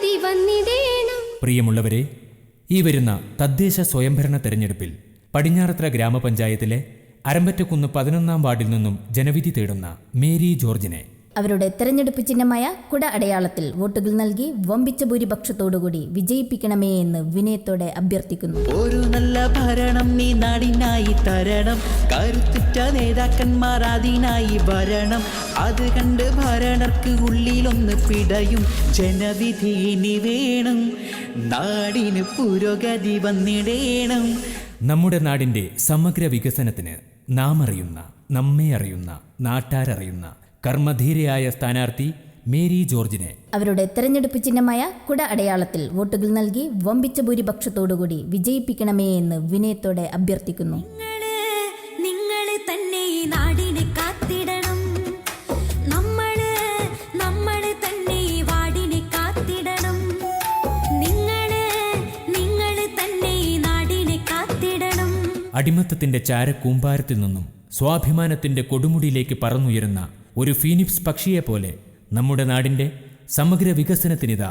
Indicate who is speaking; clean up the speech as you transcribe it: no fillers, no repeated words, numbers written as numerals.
Speaker 1: പുരോഗതി വന്നിടേണം.
Speaker 2: പ്രിയമുള്ളവരെ, ഈ വരുന്ന തദ്ദേശ സ്വയംഭരണ തെരഞ്ഞെടുപ്പിൽ പടിഞ്ഞാറത്തറ ഗ്രാമപഞ്ചായത്തിലെ അരമ്പറ്റക്കുന്ന് 11-ാം വാർഡിൽ നിന്നും ജനവിധി തേടുന്ന മേരി ജോർജിനെ
Speaker 3: അവരുടെ തെരഞ്ഞെടുപ്പ് ചിഹ്നമായ കുട അടയാളത്തിൽ വോട്ടുകൾ നൽകി വമ്പിച്ച ഭൂരിപക്ഷത്തോടുകൂടി വിജയിപ്പിക്കണമേ എന്ന് വിനയത്തോടെ അഭ്യർത്ഥിക്കുന്നു.
Speaker 4: ഒരു നല്ല ഭരണം നീ നാടിനായി തരണം, കരുത്തുറ്റ നേതാക്കന്മാർ അതിനായി ഭരണം. അത് കണ്ട് ഭരണർക്ക് ഉള്ളിലൊന്ന് പിടയും, ജനവിധി ഇനി വേണം, നാടിന് പുരോഗതി വന്നിടേണം.
Speaker 2: നമ്മുടെ നാടിൻ്റെ സമഗ്ര വികസനത്തിന് നാം അറിയുന്ന, നമ്മെ അറിയുന്ന, നാട്ടാരറിയുന്ന കർമ്മധീരയായ സ്ഥാനാർത്ഥി മേരി ജോർജിനെ
Speaker 3: അവരുടെ തെരഞ്ഞെടുപ്പ് ചിഹ്നമായ കുട അടയാളത്തിൽ വോട്ടുകൾ നൽകി വമ്പിച്ച ഭൂരിപക്ഷത്തോടുകൂടി വിജയിപ്പിക്കണമേ എന്ന് വിനയത്തോടെ അഭ്യർത്ഥിക്കുന്നു.
Speaker 5: നിങ്ങൾ തന്നെ ഈ നാടിനെ കാത്തിടണം, നമ്മൾ തന്നെ ഈ വാടിനെ കാത്തിടണം. നിങ്ങൾ തന്നെ ഈ നാടിനെ കാത്തിടണം.
Speaker 2: അടിമത്തത്തിന്റെ ചാരക്കൂമ്പാരത്തിൽ നിന്നും സ്വാഭിമാനത്തിന്റെ കൊടുമുടിയിലേക്ക് പറന്നുയരുന്ന ഒരു ഫീനിക്സ് പക്ഷിയെപ്പോലെ നമ്മുടെ നാടിന്റെ സമഗ്ര വികസനത്തിനിതാ